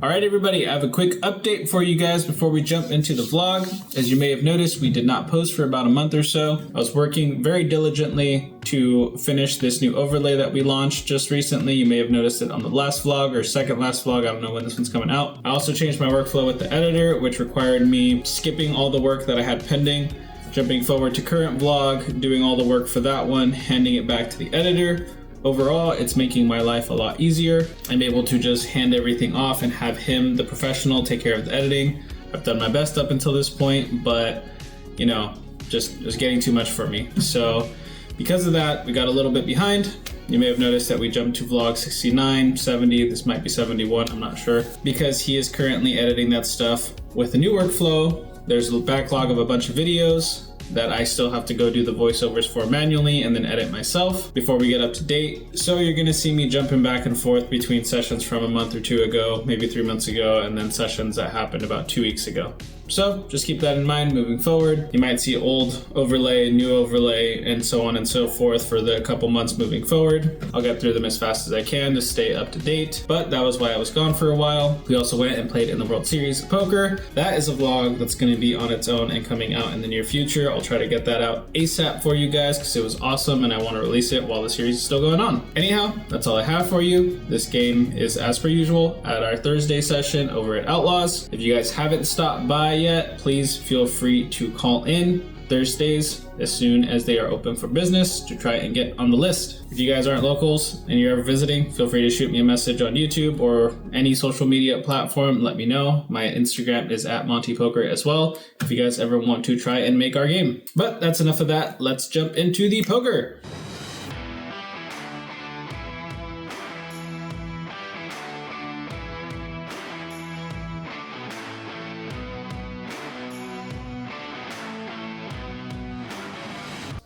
Alright everybody, I have a quick update for you guys before we jump into the vlog. As you may have noticed, we did not post for about a month or so. I was working very diligently to finish this new overlay that we launched just recently. You may have noticed it on the last vlog or second last vlog. I don't know when this one's coming out. I also changed my workflow with the editor, which required me skipping all the work that I had pending, jumping forward to current vlog, doing all the work for that one, handing it back to the editor. Overall, it's making my life a lot easier. I'm able to just hand everything off and have him, the professional, take care of the editing. I've done my best up until this point, but you know, just getting too much for me. So because of that, we got a little bit behind. You may have noticed that we jumped to vlog 69, 70, this might be 71, I'm not sure. Because he is currently editing that stuff with a new workflow. There's a backlog of a bunch of videos that I still have to go do the voiceovers for manually and then edit myself before we get up to date. So you're gonna see me jumping back and forth between sessions from a month or two ago, maybe 3 months ago, and then sessions that happened about 2 weeks ago. So just keep that in mind moving forward. You might see old overlay, new overlay, and so on and so forth for the couple months moving forward. I'll get through them as fast as I can to stay up to date, but that was why I was gone for a while. We also went and played in the World Series of Poker. That is a vlog that's gonna be on its own and coming out in the near future. I'll try to get that out ASAP for you guys because it was awesome and I want to release it while the series is still going on. Anyhow, that's all I have for you. This game is as per usual at our Thursday session over at Outlaws. If you guys haven't stopped by yet, please feel free to call in Thursdays as soon as they are open for business to try and get on the list. If you guys aren't locals and you're ever visiting, feel free to shoot me a message on YouTube or any social media platform. Let me know. My Instagram is at Monte Poker as well if you guys ever want to try and make our game. But that's enough of that. Let's jump into the poker.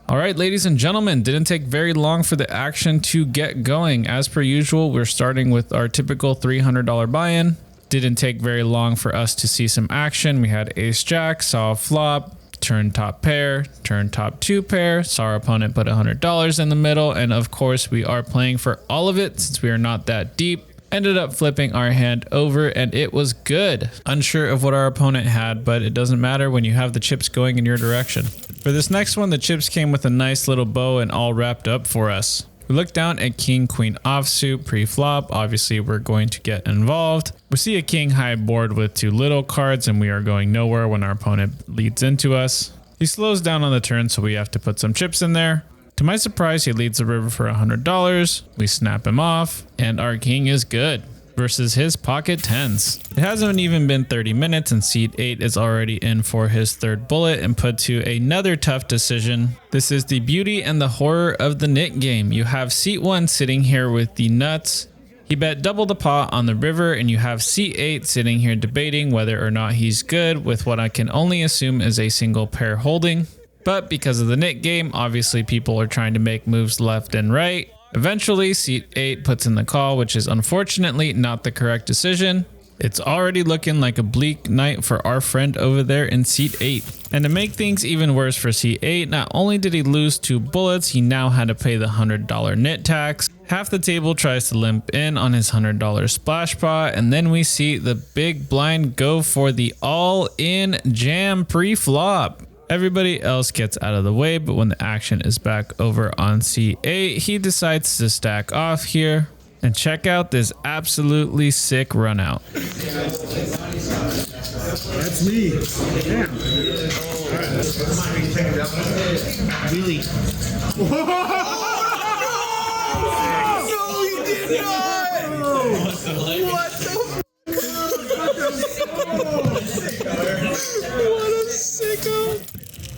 All right, ladies and gentlemen, didn't take very long for the action to get going. As per usual, we're starting with our typical $300 buy-in. Didn't take very long for us to see some action. We had ace jack, saw a flop, turn top pair, turn top two pair, saw our opponent put $100 in the middle, and of course we are playing for all of it since we are not that deep. Ended up flipping our hand over and it was good. Unsure of what our opponent had, but it doesn't matter when you have the chips going in your direction. For this next one, the chips came with a nice little bow and all wrapped up for us. We look down at king queen offsuit pre-flop. Obviously we're going to get involved. We see a king high board with two little cards and we are going nowhere when our opponent leads into us. He slows down on the turn, so we have to put some chips in there. To my surprise, he leads the river for $100. We snap him off and our king is good versus his pocket tens. It hasn't even been 30 minutes and seat 8 is already in for his third bullet and put to another tough decision. This is the beauty and the horror of the Nit game. You have seat 1 sitting here with the nuts. He bet double the pot on the river and you have seat 8 sitting here debating whether or not he's good with what I can only assume is a single pair holding. But because of the Nit game, obviously people are trying to make moves left and right. Eventually, seat 8 puts in the call, which is unfortunately not the correct decision. It's already looking like a bleak night for our friend over there in seat 8. And to make things even worse for seat 8, not only did he lose 2 bullets, he now had to pay the $100 Nit tax. Half the table tries to limp in on his $100 splash pot, and then we see the big blind go for the all-in jam pre-flop. Everybody else gets out of the way, but when the action is back over on C8, he decides to stack off here. And check out this absolutely sick run out. That's me. Damn. Really? No, he did not! What the What a sicko!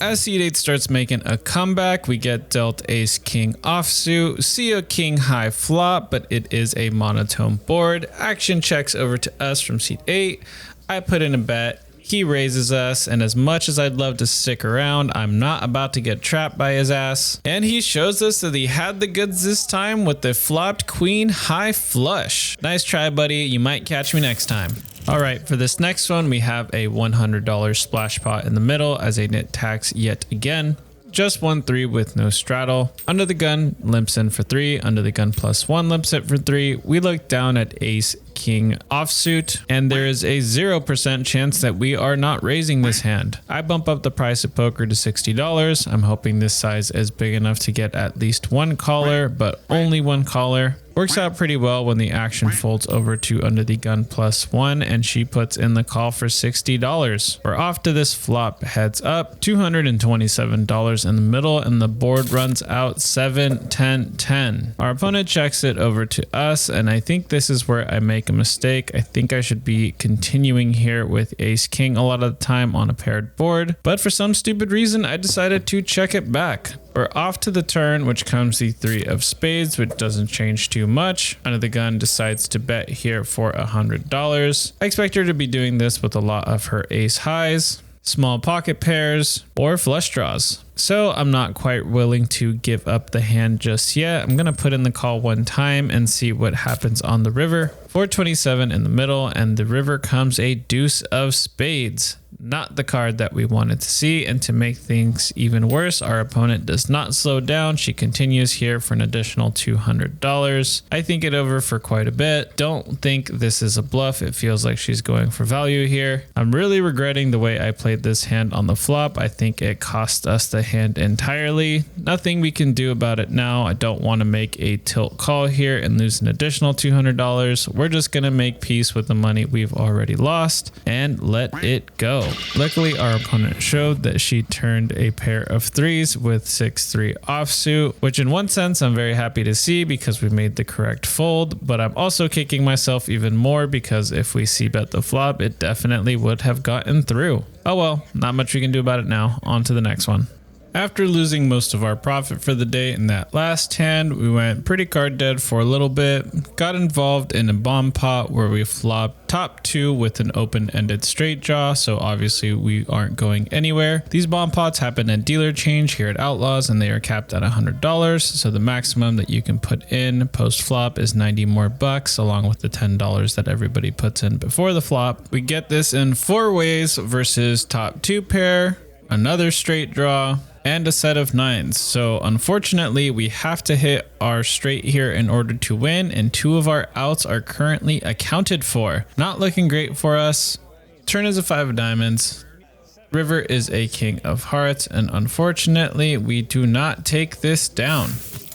As seat 8 starts making a comeback, we get dealt ace king offsuit, see a king high flop, but it is a monotone board. Action checks over to us from seat 8. I put in a bet. He raises us, and as much as I'd love to stick around, I'm not about to get trapped by his ass. And he shows us that he had the goods this time with the flopped queen high flush. Nice try, buddy. You might catch me next time. All right, for this next one, we have a $100 splash pot in the middle as a Nit tax yet again. Just 1-3 with no straddle. Under the gun limps in for 3. Under the gun +1 limps it for 3. We look down at ace king offsuit, and there is a 0% chance that we are not raising this hand. I bump up the price of poker to $60. I'm hoping this size is big enough to get at least one caller, but only one caller. Works out pretty well when the action folds over to under the gun +1 and she puts in the call for $60. We're off to this flop, heads up, $227 in the middle, and the board runs out 7, 10, 10. Our opponent checks it over to us, and I think this is where I make a mistake. I think I should be continuing here with ace king a lot of the time on a paired board, but for some stupid reason I decided to check it back. We're off to the turn, which comes the 3 of spades, which doesn't change too much. Under the gun decides to bet here for $100. I expect her to be doing this with a lot of her ace highs, small pocket pairs, or flush draws. So I'm not quite willing to give up the hand just yet. I'm gonna put in the call one time and see what happens on the river. 427 in the middle, and the river comes a deuce of spades. Not the card that we wanted to see, and to make things even worse, our opponent does not slow down. She continues here for an additional $200. I think it over for quite a bit. Don't think this is a bluff. It feels like she's going for value here. I'm really regretting the way I played this hand on the flop. I think it cost us the hand entirely. Nothing we can do about it now. I don't want to make a tilt call here and lose an additional $200. We're just going to make peace with the money we've already lost and let it go. Luckily, our opponent showed that she turned a pair of threes with 6-3 offsuit, which in one sense I'm very happy to see because we made the correct fold, but I'm also kicking myself even more because if we c-bet the flop, it definitely would have gotten through. Oh well, not much we can do about it now. On to the next one. After losing most of our profit for the day in that last hand, we went pretty card dead for a little bit, got involved in a bomb pot where we flopped top 2 with an open-ended straight draw, so obviously we aren't going anywhere. These bomb pots happen at dealer change here at Outlaws, and they are capped at $100, so the maximum that you can put in post-flop is 90 more bucks, along with the $10 that everybody puts in before the flop. We get this in 4 ways versus top 2 pair, another straight draw, and a set of 9s. So unfortunately, we have to hit our straight here in order to win, and 2 of our outs are currently accounted for. Not looking great for us. Turn is a 5 of diamonds. River is a king of hearts, and unfortunately, we do not take this down.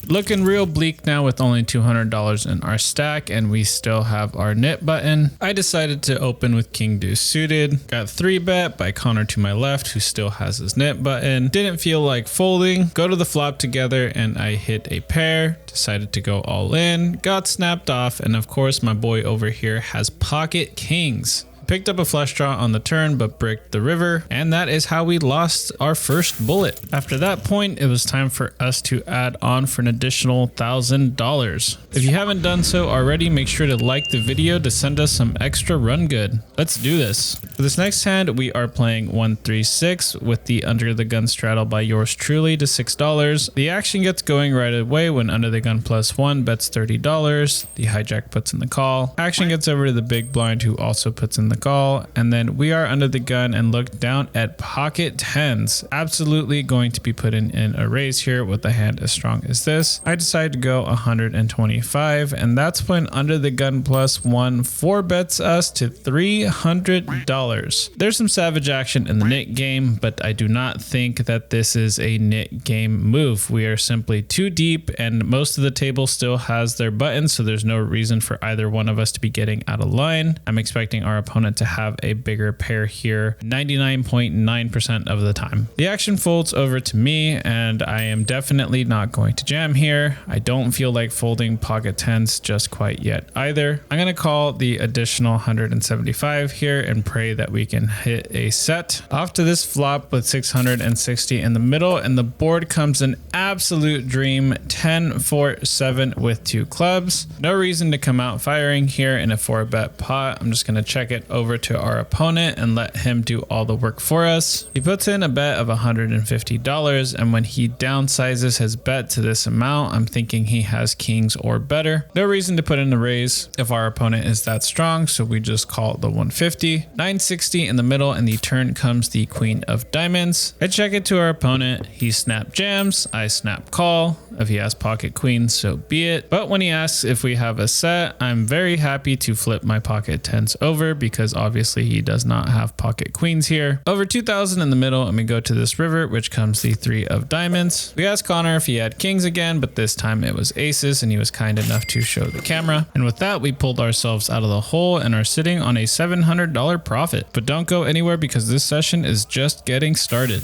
Looking real bleak now with only $200 in our stack, and we still have our Nit button. I decided to open with king deuce suited. Got 3-bet by Connor to my left, who still has his Nit button. Didn't feel like folding. Go to the flop together, and I hit a pair. Decided to go all in. Got snapped off, and of course my boy over here has pocket kings. Picked up a flush draw on the turn, but bricked the river, and that is how we lost our first bullet. After that point, it was time for us to add on for an additional $1,000. If you haven't done so already, make sure to like the video to send us some extra run good. Let's do this. For this next hand, we are playing 1-3-6 with the under the gun straddle by yours truly to $6. The action gets going right away when under the gun +1 bets $30. The hijack puts in the call. Action gets over to the big blind, who also puts in the call, and then we are under the gun and look down at pocket 10s. Absolutely going to be putting in a raise here with a hand as strong as this. I decided to go 125, and that's when under the gun +1 4-bets us to $300. There's some savage action in the Nit game, but I do not think that this is a Nit game move. We are simply too deep, and most of the table still has their buttons, so there's no reason for either one of us to be getting out of line. I'm expecting our opponent to have a bigger pair here 99.9% of the time. The action folds over to me, and I am definitely not going to jam here. I don't feel like folding pocket 10s just quite yet either. I'm going to call the additional 175 here and pray that we can hit a set. Off to this flop with 660 in the middle, and the board comes an absolute dream 10-4-7 with 2 clubs. No reason to come out firing here in a 4-bet pot. I'm just going to check it over to our opponent and let him do all the work for us. He puts in a bet of $150, and when he downsizes his bet to this amount, I'm thinking he has kings or better. No reason to put in a raise if our opponent is that strong, so we just call it the 150. 960 in the middle, and the turn comes the queen of diamonds. I check it to our opponent. He snap jams, I snap call. If he has pocket queens, so be it. But when he asks if we have a set, I'm very happy to flip my pocket tens over because obviously he does not have pocket queens here. Over 2,000 in the middle, and we go to this river, which comes the three of diamonds. We asked Connor if he had kings again, but this time it was aces, and he was kind enough to show the camera. And with that, we pulled ourselves out of the hole and are sitting on a $700 profit. But don't go anywhere because this session is just getting started.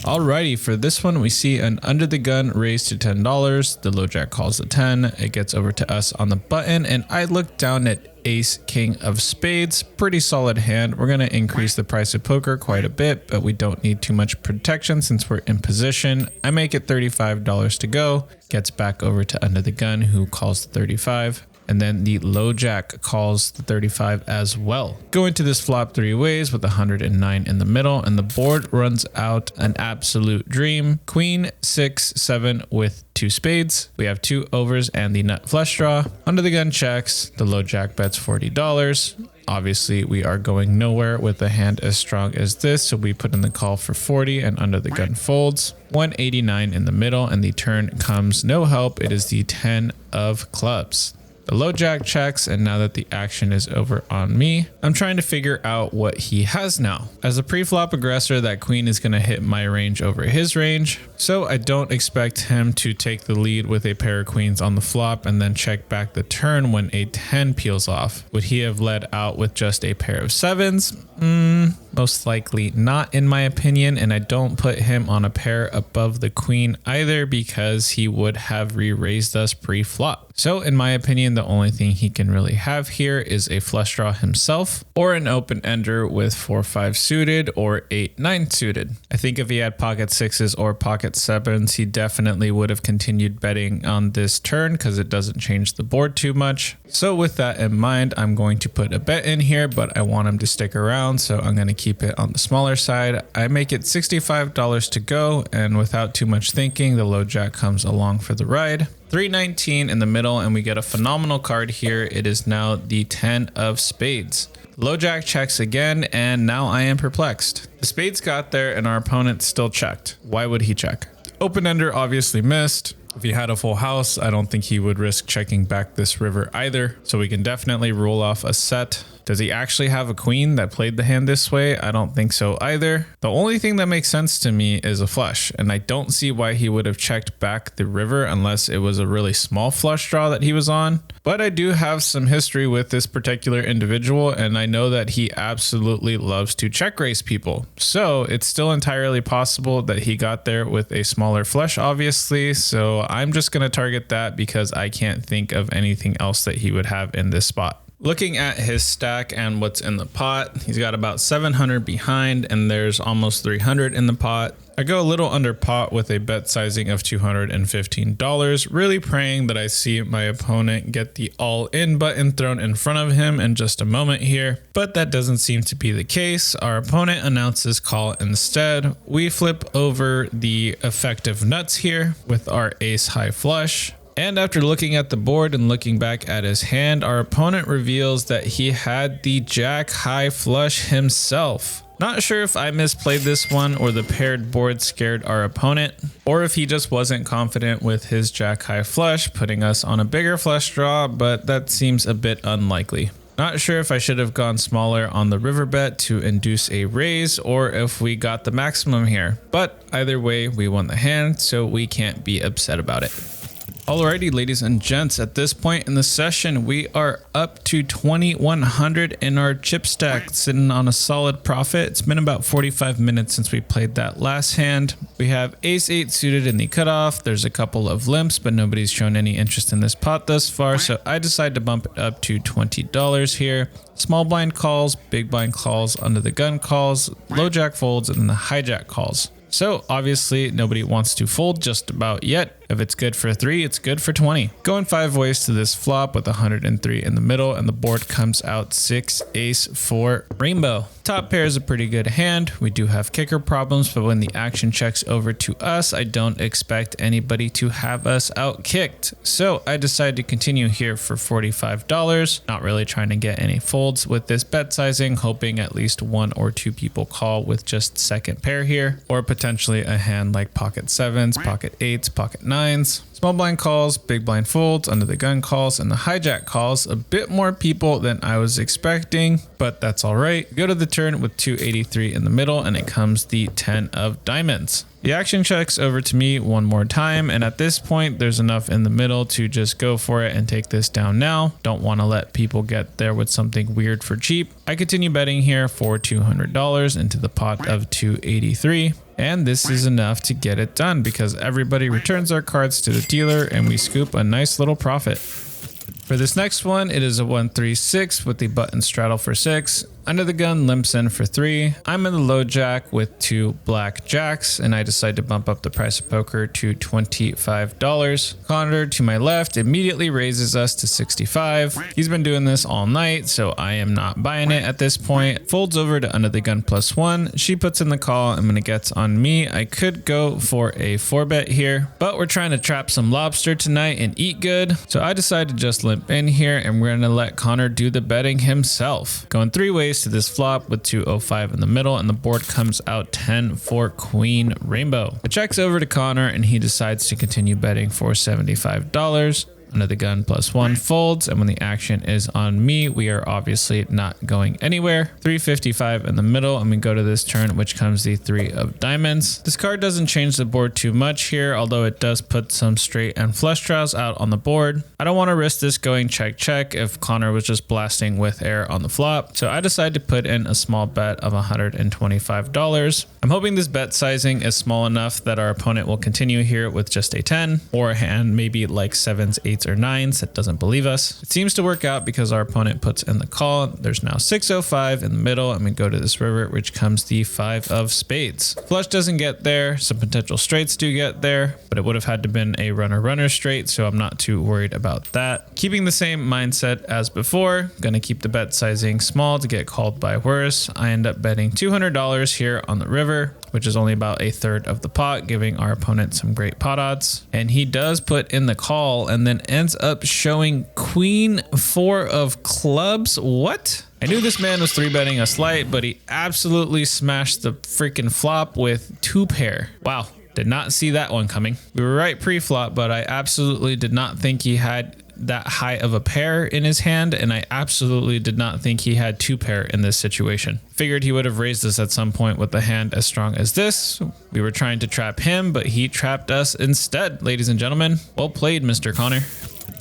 Alrighty, for this one we see an under the gun raise to $10. The low jack calls the 10. It gets over to us on the button, and I look down at ace king of spades. Pretty solid hand. We're going to increase the price of poker quite a bit, but we don't need too much protection since we're in position. I make it $35 to go. Gets back over to under the gun, who calls the 35. And then the low jack calls the 35 as well. Go into this flop three ways with 109 in the middle, and the board runs out an absolute dream. Queen, 6, 7 with 2 spades. We have 2 overs and the nut flush draw. Under the gun checks. The low jack bets $40. Obviously, we are going nowhere with a hand as strong as this, so we put in the call for 40 and under the gun folds. 189 in the middle, and the turn comes no help. It is the 10 of clubs. The low jack checks, and now that the action is over on me, I'm trying to figure out what he has now. As a pre-flop aggressor, that queen is going to hit my range over his range, so I don't expect him to take the lead with a pair of queens on the flop and then check back the turn when a 10 peels off. Would he have led out with just a pair of 7s? Most likely not, in my opinion, and I don't put him on a pair above the queen either because he would have re-raised us pre-flop. So in my opinion, the only thing he can really have here is a flush draw himself or an open ender with 4-5 suited or 8-9 suited. I think if he had pocket 6s or pocket 7s, he definitely would have continued betting on this turn because it doesn't change the board too much. So with that in mind, I'm going to put a bet in here, but I want him to stick around, so I'm going to keep it on the smaller side. I make it $65 to go, and without too much thinking, the low jack comes along for the ride. 319 in the middle, and we get a phenomenal card here. It is now the 10 of spades. Low jack checks again, and now I am perplexed. The spades got there and our opponent still checked. Why would he check? Open ender obviously missed. If he had a full house, I don't think he would risk checking back this river either. So we can definitely rule off a set. Does he actually have a queen that played the hand this way? I don't think so either. The only thing that makes sense to me is a flush, and I don't see why he would have checked back the river unless it was a really small flush draw that he was on. But I do have some history with this particular individual, and I know that he absolutely loves to check raise people. So it's still entirely possible that he got there with a smaller flush, obviously. So I'm just going to target that because I can't think of anything else that he would have in this spot. Looking at his stack and what's in the pot, he's got about 700 behind and there's almost 300 in the pot. I go a little under pot with a bet sizing of $215, really praying that I see my opponent get the all-in button thrown in front of him in just a moment here, but that doesn't seem to be the case. Our opponent announces call instead. We flip over the effective nuts here with our ace high flush. And after looking at the board and looking back at his hand, our opponent reveals that he had the jack high flush himself. Not sure if I misplayed this one or the paired board scared our opponent, or if he just wasn't confident with his jack high flush, putting us on a bigger flush draw, but that seems a bit unlikely. Not sure if I should have gone smaller on the river bet to induce a raise or if we got the maximum here, but either way we won the hand, so we can't be upset about it. Alrighty, ladies and gents, at this point in the session, we are up to 2,100 in our chip stack, sitting on a solid profit. It's been about 45 minutes since we played that last hand. We have ace 8 suited in the cutoff. There's a couple of limps, but nobody's shown any interest in this pot thus far, so I decided to bump it up to $20 here. Small blind calls, big blind calls, under the gun calls, low jack folds, and then the hijack calls. So obviously nobody wants to fold just about yet. If it's good for 3, it's good for 20. Going 5 ways to this flop with 103 in the middle, and the board comes out 6 ace 4 rainbow. Top pair is a pretty good hand. We do have kicker problems, but when the action checks over to us, I don't expect anybody to have us out kicked. So I decided to continue here for $45. Not really trying to get any folds with this bet sizing, hoping at least 1 or 2 people call with just second pair here, or potentially a hand like pocket 7s, pocket 8s, pocket 9s. Small blind calls, big blind folds, under the gun calls, and the hijack calls. A bit more people than I was expecting, but that's all right. Go to the turn with 283 in the middle, and it comes the 10 of diamonds. The action checks over to me one more time, and at this point, there's enough in the middle to just go for it and take this down now. Don't want to let people get there with something weird for cheap. I continue betting here for $200 into the pot of 283. And this is enough to get it done because everybody returns our cards to the dealer and we scoop a nice little profit. For this next one, it is a 1-3-6 with the button straddle for 6. Under the gun limps in for 3. I'm in the low jack with 2 black jacks, and I decide to bump up the price of poker to $25. Connor to my left immediately raises us to 65. He's been doing this all night, so I am not buying it at this point. Folds over to under the gun +1. She puts in the call, and when it gets on me, I could go for a 4-bet here, but we're trying to trap some lobster tonight and eat good, so I decide to just limp in here, and we're going to let Connor do the betting himself. Going 3 ways to this flop with 205 in the middle, and the board comes out 10 for queen rainbow. It checks over to Connor and he decides to continue betting for $75. Under the gun +1 folds, and when the action is on me, we are obviously not going anywhere. 355 in the middle, and we go to this turn, which comes the 3 of diamonds. This card doesn't change the board too much here, although it does put some straight and flush draws out on the board. I don't want to risk this going check if Connor was just blasting with air on the flop, so I decided to put in a small bet of $125. I'm hoping this bet sizing is small enough that our opponent will continue here with just a 10, or a hand maybe like 7s, 8s, or 9s that doesn't believe us. It seems to work out because our opponent puts in the call. There's now 605 in the middle, and we go to this river, which comes the 5 of spades. Flush doesn't get there. Some potential straights do get there, but it would have had to been a runner straight, so I'm not too worried about that. Keeping the same mindset as before, gonna keep the bet sizing small to get called by worse. I end up betting $200 here on the river, which is only about a third of the pot, giving our opponent some great pot odds. And he does put in the call and then ends up showing queen 4 of clubs. What? I knew this man was 3-betting us light, but he absolutely smashed the freaking flop with 2 pair. Wow. Did not see that one coming. We were right pre-flop, but I absolutely did not think he had that high of a pair in his hand, and I absolutely did not think he had 2 pair in this situation. Figured he would have raised us at some point with a hand as strong as this. We were trying to trap him, but he trapped us instead, ladies and gentlemen. Well played, Mr. Connor.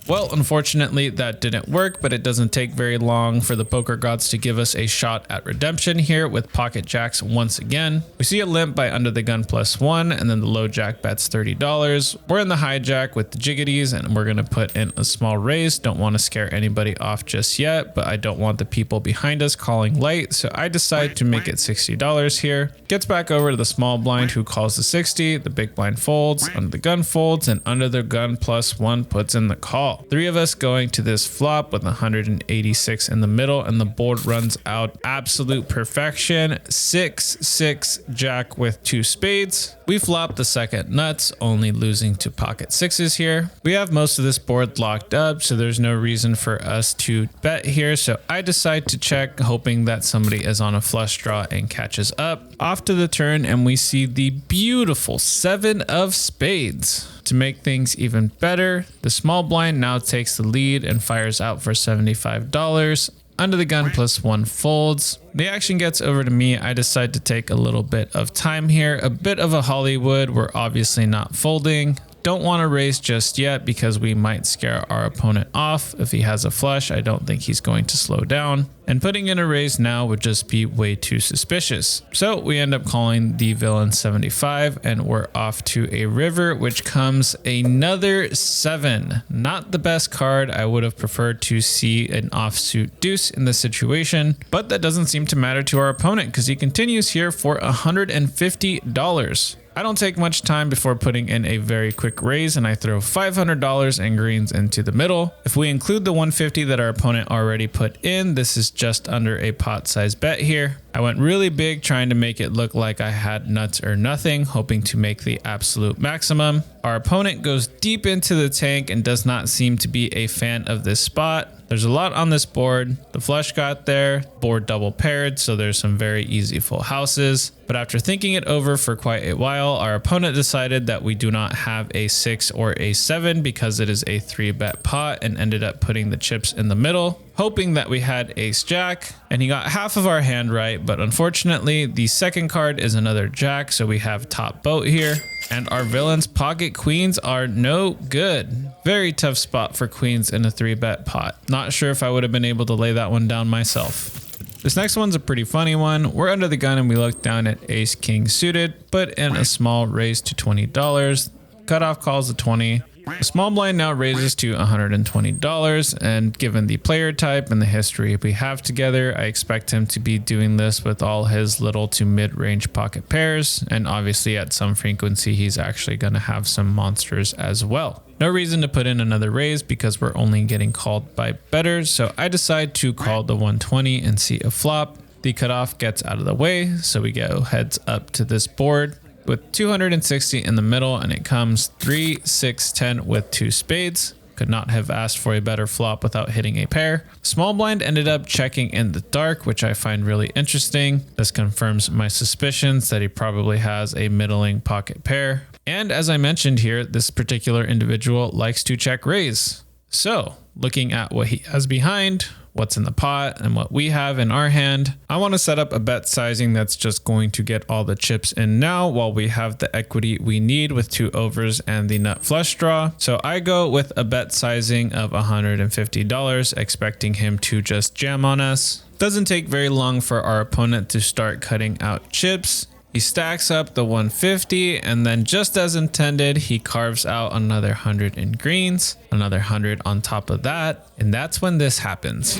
Well, unfortunately, that didn't work, but it doesn't take very long for the poker gods to give us a shot at redemption here with pocket jacks once again. We see a limp by under the gun +1, and then the low jack bets $30. We're in the hijack with the jiggities, and we're going to put in a small raise. Don't want to scare anybody off just yet, but I don't want the people behind us calling light, so I decide to make it $60 here. Gets back over to the small blind who calls the 60, the big blind folds, under the gun folds, and under the gun +1 puts in the call. 3 of us going to this flop with 186 in the middle, and the board runs out absolute perfection. 6-6 jack with 2 spades. We flop the second nuts, only losing to pocket 6s here. We have most of this board locked up, so there's no reason for us to bet here, so I decide to check, hoping that somebody is on a flush draw and catches up. Off to the turn, and we see the beautiful 7 of spades. To make things even better, the small blind now takes the lead and fires out for $75. Under the gun +1 folds. The action gets over to me. I decide to take a little bit of time here, a bit of a Hollywood. We're obviously not folding. Don't want to raise just yet because we might scare our opponent off. If he has a flush, I don't think he's going to slow down. And putting in a raise now would just be way too suspicious. So we end up calling the villain 75, and we're off to a river, which comes another 7. Not the best card. I would have preferred to see an offsuit deuce in this situation, but that doesn't seem to matter to our opponent because he continues here for $150. I don't take much time before putting in a very quick raise, and I throw $500 in greens into the middle. If we include the 150 that our opponent already put in, this is just under a pot size bet here. I went really big trying to make it look like I had nuts or nothing, hoping to make the absolute maximum. Our opponent goes deep into the tank and does not seem to be a fan of this spot. There's a lot on this board. The flush got there, board double paired, so there's some very easy full houses. But after thinking it over for quite a while, our opponent decided that we do not have a 6 or a 7 because it is a 3-bet pot, and ended up putting the chips in the middle, hoping that we had ace jack, and he got half of our hand right, but unfortunately the second card is another jack, so we have top boat here. And our villain's pocket queens are no good. Very tough spot for queens in a 3-bet pot. Not sure if I would have been able to lay that one down myself. This next one's a pretty funny one. We're under the gun and we look down at ace king suited, put in a small raise to $20. Cutoff calls a 20. The small blind now raises to $120, and given the player type and the history we have together, I expect him to be doing this with all his little to mid-range pocket pairs, and obviously at some frequency he's actually going to have some monsters as well. No reason to put in another raise because we're only getting called by bettors, so I decide to call the 120 and see a flop. The cutoff gets out of the way, so we go heads up to this board with 260 in the middle, and it comes 3, 6, 10 with 2 spades. Could not have asked for a better flop without hitting a pair. Small blind ended up checking in the dark, which I find really interesting. This confirms my suspicions that he probably has a middling pocket pair. And as I mentioned here, this particular individual likes to check raise. So looking at what he has behind, what's in the pot, and what we have in our hand, I want to set up a bet sizing that's just going to get all the chips in now while we have the equity we need with 2 overs and the nut flush draw. So I go with a bet sizing of $150, expecting him to just jam on us. Doesn't take very long for our opponent to start cutting out chips. He stacks up the 150, and then just as intended, he carves out another 100 in greens, another 100 on top of that, and that's when this happens.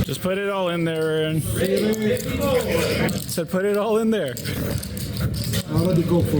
Just put it all in there, Aaron. Said put it all in there. I'll let you go for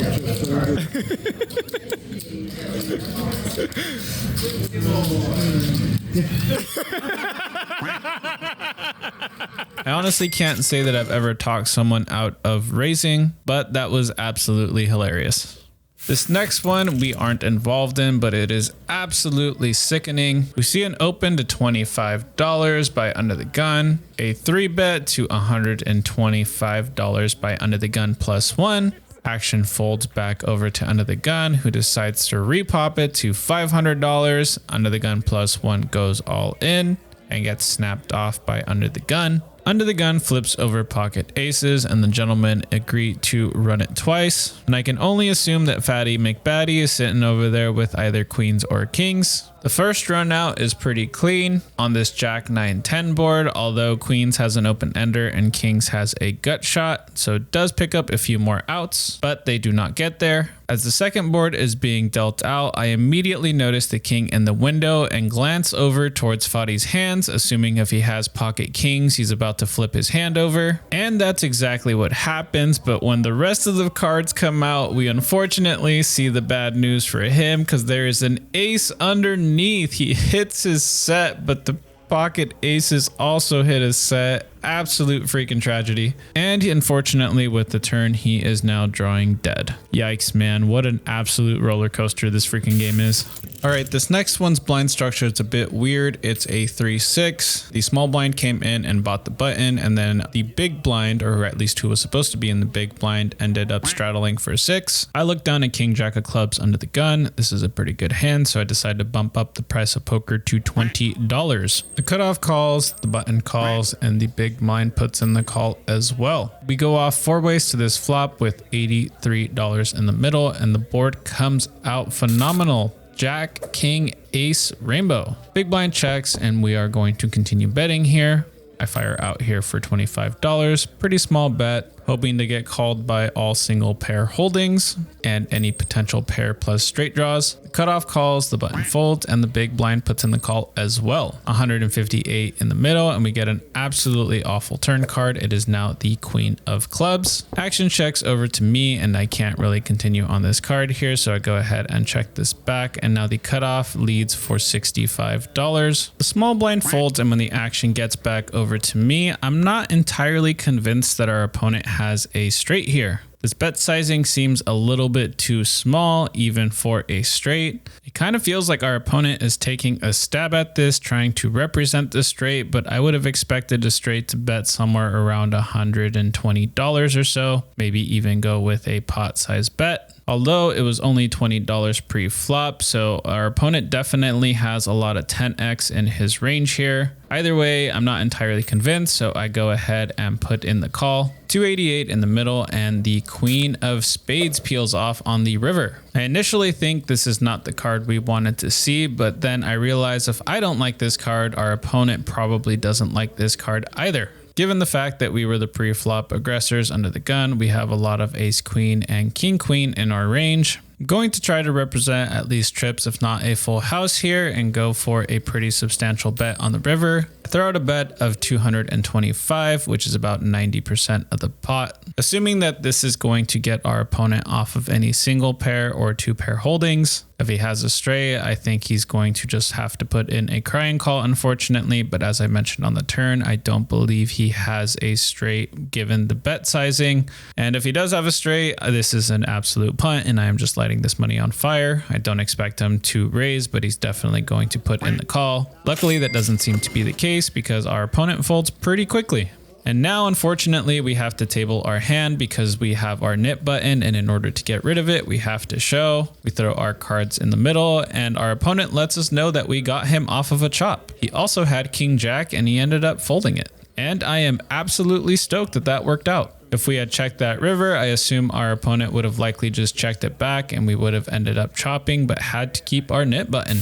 I honestly can't say that I've ever talked someone out of raising, but that was absolutely hilarious. This next one we aren't involved in, but it is absolutely sickening. We see an open to $25 by Under the Gun, a 3-bet to $125 by Under the Gun +1. Action folds back over to Under the Gun, who decides to repop it to $500. Under the Gun +1 goes all in and gets snapped off by Under the Gun. Under the Gun flips over pocket aces, and the gentlemen agree to run it twice. And I can only assume that Fatty McBaddy is sitting over there with either queens or kings. The first run out is pretty clean on this Jack 9-10 board, although queens has an open ender and kings has a gut shot, so it does pick up a few more outs, but they do not get there. As the second board is being dealt out, I immediately notice the king in the window and glance over towards Fatty's hands, assuming if he has pocket kings, he's about to flip his hand over. And that's exactly what happens, but when the rest of the cards come out, we unfortunately see the bad news for him because there is an ace underneath. He hits his set, but the pocket aces also hit his set. Absolute freaking tragedy. And unfortunately with the turn, he is now drawing dead. Yikes, man. What an absolute roller coaster this freaking game is. All right, this next one's blind structure. It's a bit weird. It's a 3-6. The small blind came in and bought the button, and then the big blind, or at least who was supposed to be in the big blind, ended up straddling for 6. I looked down at King Jack of clubs Under the Gun. This is a pretty good hand, so I decided to bump up the price of poker to $20. The cutoff calls, the button calls, and the big blind puts in the call as well. We go off 4 ways to this flop with $83 in the middle, and the board comes out phenomenal. Jack, King, Ace, Rainbow. Big blind checks, and we are going to continue betting here. I fire out here for $25. Pretty small bet. hoping to get called by all single pair holdings and any potential pair plus straight draws. The cutoff calls, the button folds, and the big blind puts in the call as well. 158 in the middle, and we get an absolutely awful turn card. It is now the Queen of Clubs. Action checks over to me, and I can't really continue on this card here, so I go ahead and check this back, and now the cutoff leads for $65. The small blind folds, and when the action gets back over to me, I'm not entirely convinced that our opponent has a straight here. This bet sizing seems a little bit too small, even for a straight. It kind of feels like our opponent is taking a stab at this, trying to represent the straight, but I would have expected a straight to bet somewhere around $120 or so, maybe even go with a pot size bet. Although it was only $20 pre-flop, so our opponent definitely has a lot of 10x in his range here. Either way, I'm not entirely convinced, so I go ahead and put in the call. 288 in the middle, and the Queen of Spades peels off on the river. I initially think this is not the card we wanted to see, but then I realize if I don't like this card, our opponent probably doesn't like this card either. Given the fact that we were the pre-flop aggressors under the gun, we have a lot of ace queen and king queen in our range. I'm going to try to represent at least trips, if not a full house here, and go for a pretty substantial bet on the river. I throw out a bet of 225, which is about 90% of the pot. Assuming that this is going to get our opponent off of any single pair or two pair holdings. If he has a stray, I think he's going to just have to put in a crying call, unfortunately. But as I mentioned on the turn, I don't believe he has a straight given the bet sizing. And if he does have a straight, this is an absolute punt, and I am just lighting this money on fire. I don't expect him to raise, but he's definitely going to put in the call. Luckily, that doesn't seem to be the case because our opponent folds pretty quickly. And now, unfortunately, we have to table our hand because we have our Nit button, and in order to get rid of it, we have to show. We throw our cards in the middle, and our opponent lets us know that we got him off of a chop. He also had King Jack, and he ended up folding it. And I am absolutely stoked that that worked out. If we had checked that river, I assume our opponent would have likely just checked it back, and we would have ended up chopping, but had to keep our Nit button.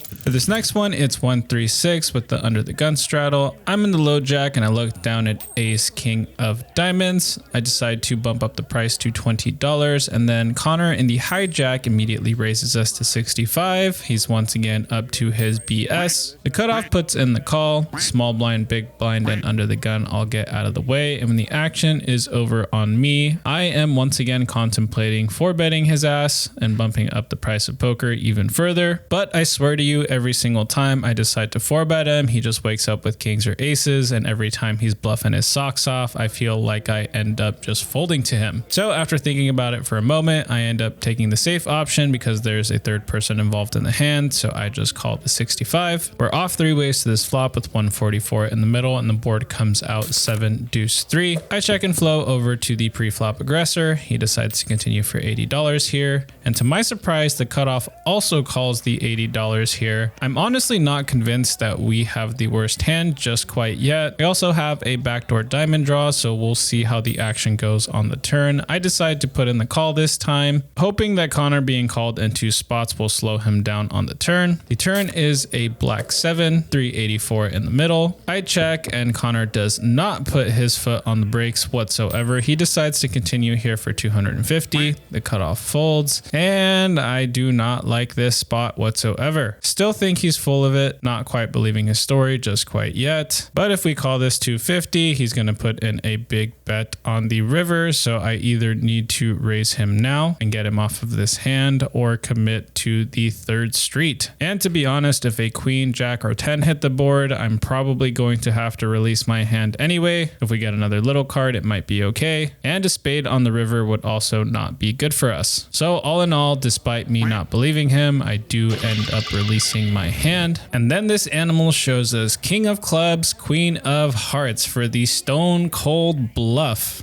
For this next one, it's 136 with the under the gun straddle. I'm in the low jack and I look down at ace king of diamonds. I decide to bump up the price to $20, and then Connor in the high jack immediately raises us to 65. He's once again up to his BS. The cutoff puts in the call. Small blind, big blind, and under the gun all get out of the way, and when the action is over on me, I am once again contemplating 4-betting his ass and bumping up the price of poker even further. But I swear to you, every single time I decide to 4-bet him, he just wakes up with kings or aces, and every time he's bluffing his socks off, I feel like I end up just folding to him. So after thinking about it for a moment, I end up taking the safe option because there's a third person involved in the hand, so I just call the 65. We're off 3 ways to this flop with 144 in the middle, and the board comes out 7 deuce 3. I check and flow over to the pre-flop aggressor. He decides to continue for $80 here, and to my surprise, the cutoff also calls the $80 here. I'm honestly not convinced that we have the worst hand just quite yet. We also have a backdoor diamond draw, so we'll see how the action goes on the turn. I decide to put in the call this time, hoping that Connor being called into spots will slow him down on the turn. The turn is a black 7, 384 in the middle. I check, and Connor does not put his foot on the brakes whatsoever. He decides to continue here for 250. The cutoff folds, and I do not like this spot whatsoever. Still think he's full of it, not quite believing his story just quite yet. But if we call this 250, he's going to put in a big bet on the river, so I either need to raise him now and get him off of this hand or commit to the third street. And to be honest, if a queen, jack, or 10 hit the board, I'm probably going to have to release my hand anyway. If we get another little card, it might be okay. And a spade on the river would also not be good for us. So all in all, despite me not believing him, I do end up releasing my hand. And then this animal shows us king of clubs, queen of hearts for the stone cold bluff.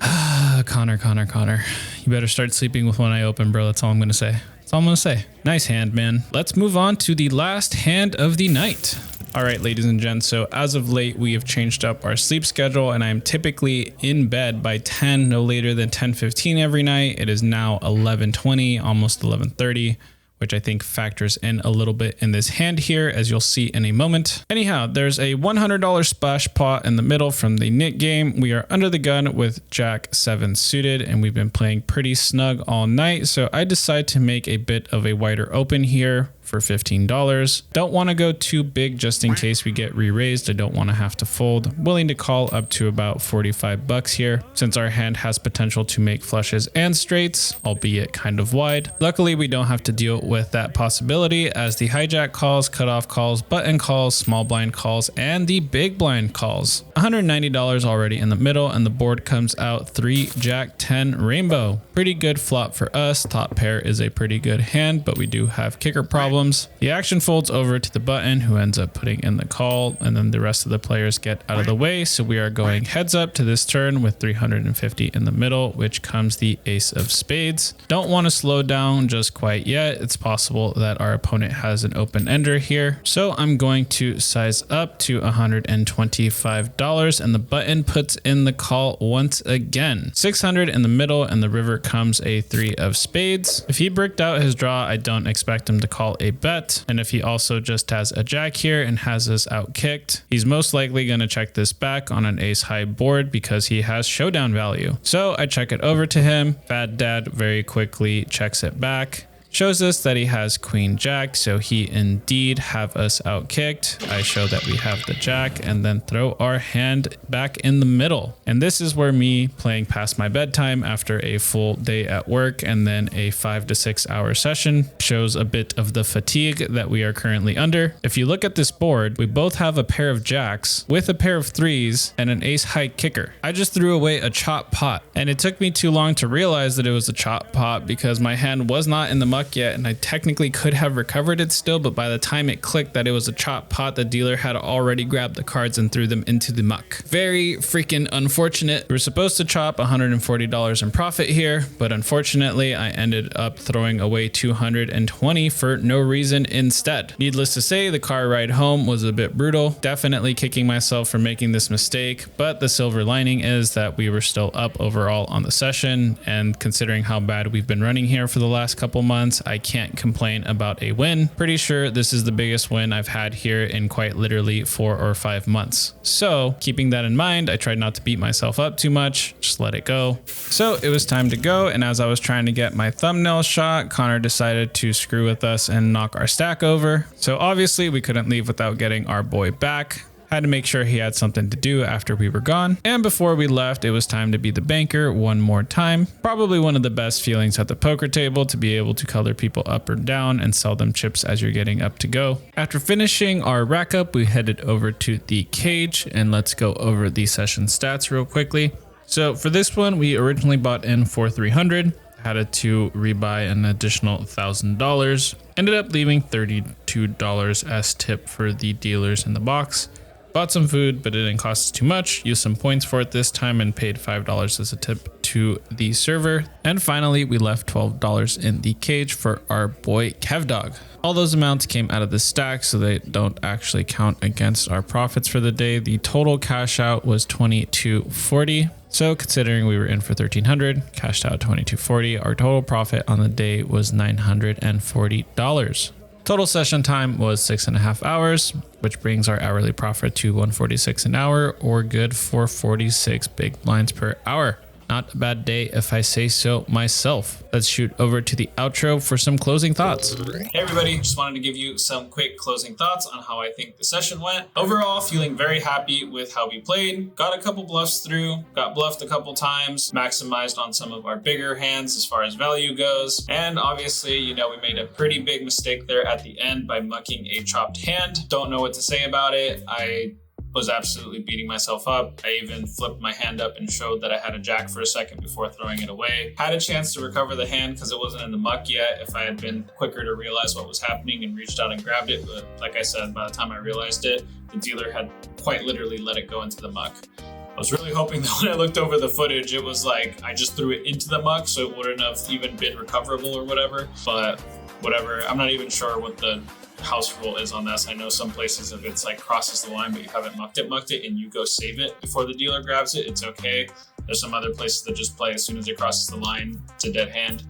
Connor, you better start sleeping with one eye open, bro. That's all I'm gonna say. That's all I'm gonna say. Nice hand, man. Let's move on to the last hand of the night. All right, ladies and gents, so as of late, we have changed up our sleep schedule, and I'm typically in bed by 10, no later than 10:15 every night. It is now 11:20, almost 11:30. which I think factors in a little bit in this hand here, as you'll see in a moment. Anyhow, there's a $100 splash pot in the middle from the Nit game. We are under the gun with Jack 7 suited, and we've been playing pretty snug all night. So I decide to make a bit of a wider open here for $15. Don't want to go too big just in case we get re-raised. I don't want to have to fold. Willing to call up to about 45 bucks here, since our hand has potential to make flushes and straights, albeit kind of wide. Luckily, we don't have to deal with that possibility, as the hijack calls, cutoff calls, button calls, small blind calls, and the big blind calls. $190 already in the middle, and the board comes out 3 Jack 10 rainbow. Pretty good flop for us. Top pair is a pretty good hand, but we do have kicker problems. The action folds over to the button, who ends up putting in the call, and then the rest of the players get out of the way. So we are going heads up to this turn with 350 in the middle, which comes the ace of spades. Don't want to slow down just quite yet. It's possible that our opponent has an open ender here. So I'm going to size up to $125, and the button puts in the call once again. 600 in the middle, and the river comes a 3 of spades. If he bricked out his draw, I don't expect him to call a bet, and if he also just has a jack here and has us out kicked, he's most likely going to check this back on an ace high board because he has showdown value. So I check it over to him. Bad dad very quickly checks it back. Shows us that he has queen jack, so he indeed have us out kicked. I show that we have the jack and then throw our hand back in the middle. And this is where me playing past my bedtime after a full day at work and then a 5 to 6 hour session shows a bit of the fatigue that we are currently under. If you look at this board, we both have a pair of jacks with a pair of threes and an ace high kicker. I just threw away a chop pot, and it took me too long to realize that it was a chop pot because my hand was not in the muck yet, and I technically could have recovered it still, but by the time it clicked that it was a chop pot, the dealer had already grabbed the cards and threw them into the muck. Very freaking unfortunate. We were supposed to chop $140 in profit here, but unfortunately I ended up throwing away $220 for no reason instead. Needless to say, the car ride home was a bit brutal. Definitely kicking myself for making this mistake, but the silver lining is that we were still up overall on the session, and considering how bad we've been running here for the last couple months, I can't complain about a win. Pretty sure this is the biggest win I've had here in quite literally 4 or 5 months. So keeping that in mind, I tried not to beat myself up too much, just let it go. So it was time to go, and as I was trying to get my thumbnail shot, Connor decided to screw with us and knock our stack over. So obviously we couldn't leave without getting our boy back. Had to make sure he had something to do after we were gone. And before we left, it was time to be the banker one more time. Probably one of the best feelings at the poker table, to be able to color people up or down and sell them chips as you're getting up to go. After finishing our rack up, we headed over to the cage, and let's go over the session stats real quickly. So for this one, we originally bought in for 300. Had to rebuy an additional $1,000. Ended up leaving $32 as tip for the dealers in the box. Bought some food, but it didn't cost us too much. Used some points for it this time and paid $5 as a tip to the server. And finally, we left $12 in the cage for our boy Kev Dog. All those amounts came out of the stack, so they don't actually count against our profits for the day. The total cash out was $22.40. So considering we were in for $1,300, cashed out $22.40, our total profit on the day was $940. Total session time was 6.5 hours, which brings our hourly profit to $146 an hour, or good for 46 big blinds per hour. Not a bad day if I say so myself. Let's shoot over to the outro for some closing thoughts. Hey everybody, just wanted to give you some quick closing thoughts on how I think the session went. Overall, feeling very happy with how we played. Got a couple bluffs through, got bluffed a couple times, maximized on some of our bigger hands as far as value goes. And obviously, you know, we made a pretty big mistake there at the end by mucking a chopped hand. Don't know what to say about it. I was absolutely beating myself up. I even flipped my hand up and showed that I had a jack for a second before throwing it away. Had a chance to recover the hand because it wasn't in the muck yet. If I had been quicker to realize what was happening and reached out and grabbed it, but like I said, by the time I realized it, the dealer had quite literally let it go into the muck. I was really hoping that when I looked over the footage, it was like I just threw it into the muck, so it wouldn't have even been recoverable or whatever. But whatever, I'm not even sure what the house rule is on this. I know some places, if it's like crosses the line but you haven't mucked it and you go save it before the dealer grabs it, it's okay. There's some other places that just play as soon as it crosses the line, it's a dead hand.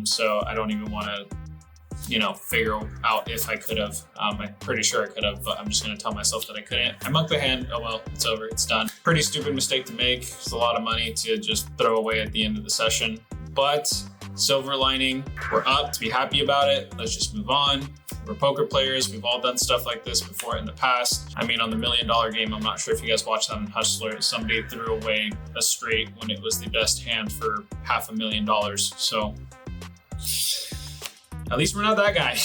So I don't even want to figure out if I could have. I'm pretty sure I could have, but I'm just going to tell myself that I couldn't. I mucked the hand. Oh well, it's over. It's done. Pretty stupid mistake to make. It's a lot of money to just throw away at the end of the session. But silver lining, we're up to be happy about it. Let's just move on. We're poker players. We've all done stuff like this before in the past. I mean, on the $1 Million game, I'm not sure if you guys watched that on Hustler. Somebody threw away a straight when it was the best hand for $500,000. So at least we're not that guy.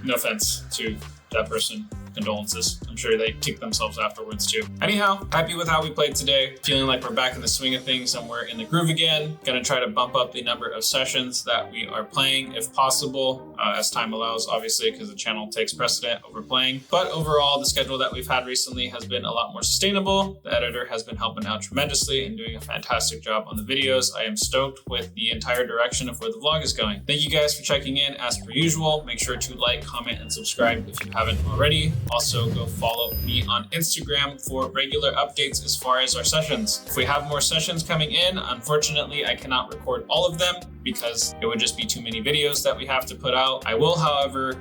No offense to that person. Condolences. I'm sure they kick themselves afterwards too. Anyhow, happy with how we played today. Feeling like we're back in the swing of things and we're in the groove again. Gonna try to bump up the number of sessions that we are playing if possible, as time allows, obviously, because the channel takes precedent over playing. But overall, the schedule that we've had recently has been a lot more sustainable. The editor has been helping out tremendously and doing a fantastic job on the videos. I am stoked with the entire direction of where the vlog is going. Thank you guys for checking in as per usual. Make sure to like, comment, and subscribe if you haven't already. Also, go follow me on Instagram for regular updates as far as our sessions. If we have more sessions coming in, unfortunately, I cannot record all of them because it would just be too many videos that we have to put out. I will, however,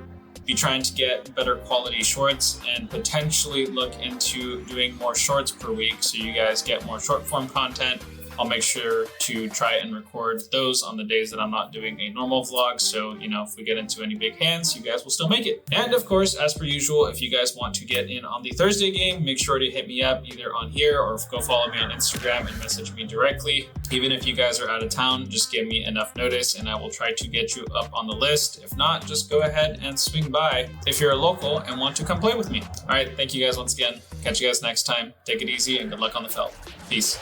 be trying to get better quality shorts and potentially look into doing more shorts per week so you guys get more short form content. I'll make sure to try and record those on the days that I'm not doing a normal vlog. So, if we get into any big hands, you guys will still make it. And of course, as per usual, if you guys want to get in on the Thursday game, make sure to hit me up either on here or go follow me on Instagram and message me directly. Even if you guys are out of town, just give me enough notice and I will try to get you up on the list. If not, just go ahead and swing by if you're a local and want to come play with me. All right, thank you guys once again. Catch you guys next time. Take it easy and good luck on the felt. Peace.